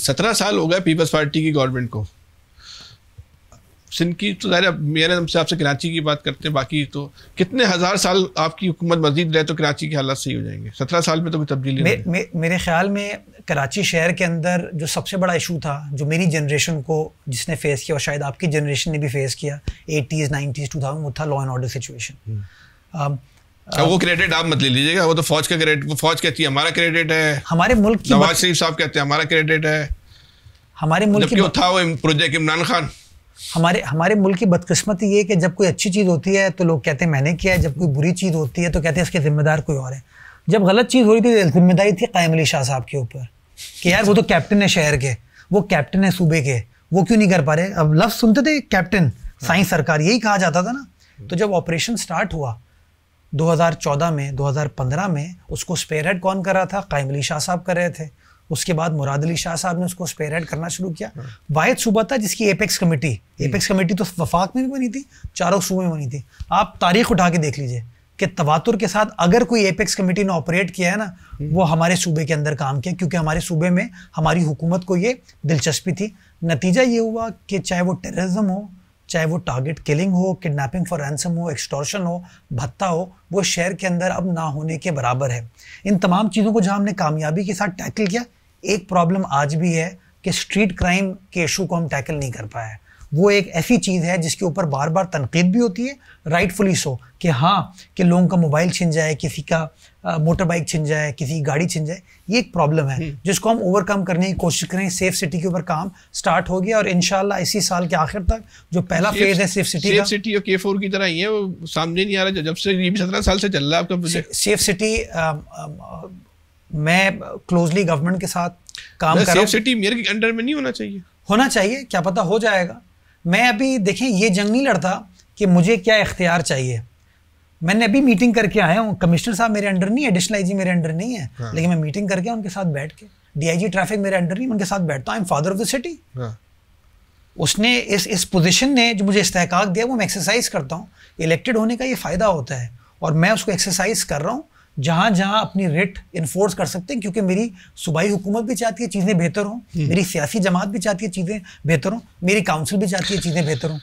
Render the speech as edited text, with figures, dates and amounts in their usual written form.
17 साल हो गए पीपल्स पार्टी की गवर्नमेंट को। सिंध की तो ज़ाहिर मेरे हमसे आपसे कराची की बात करते हैं, बाकी तो कितने हज़ार साल आपकी हुकूमत मजीद रहे तो कराची के हालात सही हो जाएंगे। 17 साल में तो कोई तब्दीली नहीं। मेरे ख्याल में कराची शहर के अंदर जो सबसे बड़ा इशू था, जो मेरी जनरेशन को जिसने फेस किया और शायद आपकी जनरेशन ने भी फेस किया 80s 90s 2000, वो था लॉ एंड ऑर्डर सिचुएशन। वो क्रेडिट आप मत ले लीजिएगा, वो तो फौज का क्रेडिट, वो फौज कहती है हमारा क्रेडिट है, हमारे मुल्क की नवाज शरीफ साहब कहते हैं हमारा क्रेडिट है, हमारे मुल्क की था वो प्रोजेक्ट इमरान खान। हमारे मुल्क की बदकिस्मती ये कि जब कोई अच्छी चीज़ होती है तो लोग कहते हैं मैंने किया है, जब कोई बुरी चीज़ होती है तो कहते हैं इसके जिम्मेदार कोई और है। जब गलत चीज़ हो रही थी जिम्मेदारी थी कायम अली शाह साहब के ऊपर कि यार वो तो कैप्टन है शहर के, वो कैप्टन है सूबे के, वो क्यों नहीं कर पा रहे। अब लफ्ज़ सुनते थे कैप्टन, साईं सरकार, यही कहा जाता था ना। तो जब ऑपरेशन स्टार्ट हुआ 2014 में 2015 में, उसको स्पेयरहेड कौन कर रहा था? कायम अली शाह साहब कर रहे थे। उसके बाद मुराद अली शाह साहब ने उसको स्पेयरहेड करना शुरू किया। वाहिद सूबा था जिसकी एपेक्स कमेटी तो वफाक में भी बनी थी, चारों सूबे में बनी थी। आप तारीख उठा के देख लीजिए कि तवातुर के साथ अगर कोई एपेक्स कमेटी ने ऑपरेट किया है ना, वो हमारे सूबे के अंदर काम किया, क्योंकि हमारे सूबे में हमारी हुकूमत को ये दिलचस्पी थी। नतीजा ये हुआ कि चाहे वो टेररिज्म हो, चाहे वो टारगेट किलिंग हो, किडनैपिंग फॉर रैंसम हो, एक्सटॉर्शन हो, भत्ता हो, वो शहर के अंदर अब ना होने के बराबर है। इन तमाम चीज़ों को जहाँ हमने कामयाबी के साथ टैकल किया, एक प्रॉब्लम आज भी है कि स्ट्रीट क्राइम के इशू को हम टैकल नहीं कर पाए। वो एक ऐसी चीज़ है जिसके ऊपर बार बार तनकीद भी होती है, राइटफुली सो, कि हाँ कि लोगों का मोबाइल छिन जाए, किसी का मोटर बाइक छिन जाए, किसी की गाड़ी छिन जाए, ये एक प्रॉब्लम है जिसको हम ओवरकम करने की कोशिश करें। सेफ सिटी के ऊपर काम स्टार्ट हो गया और इंशाल्लाह इसी साल के आखिर तक जो पहला फेज है सेफ सिटी का, सेफ सिटी और K4 की तरह ही है, वो सामने नहीं आ रहा। जब से ये भी 17 साल से चल रहा है आपका सेफ सिटी। मैं क्लोजली गवर्नमेंट के साथ काम कर रहा हूं। सेफ सिटी मेयर के अंडर में नहीं होना चाहिए, होना चाहिए, क्या पता हो जाएगा। मैं अभी देखें ये जंग नहीं लड़ता कि मुझे क्या इख्तियार चाहिए। मैंने अभी मीटिंग करके आया हूँ, कमिश्नर साहब मेरे अंडर नहीं है, एडिशनल आईजी मेरे अंडर नहीं है, लेकिन मैं मीटिंग करके उनके साथ बैठ के, डीआईजी ट्रैफिक मेरे अंडर नहीं, उनके साथ बैठता हूँ। I am father of the city. उसने इस पोजीशन ने जो मुझे इस्तेहकाक दिया वो मैं एक्सरसाइज करता हूँ। इलेक्टेड होने का ये फ़ायदा होता है और मैं उसको एक्सरसाइज कर रहा हूँ जहाँ जहाँ अपनी रिट इन्फोर्स कर सकते हैं, क्योंकि मेरी सूबाई हुकूमत भी चाहती है चीज़ें बेहतर हों, मेरी सियासी जमात भी चाहती है चीज़ें बेहतर हों, मेरी काउंसिल भी चाहती है चीज़ें बेहतर हों।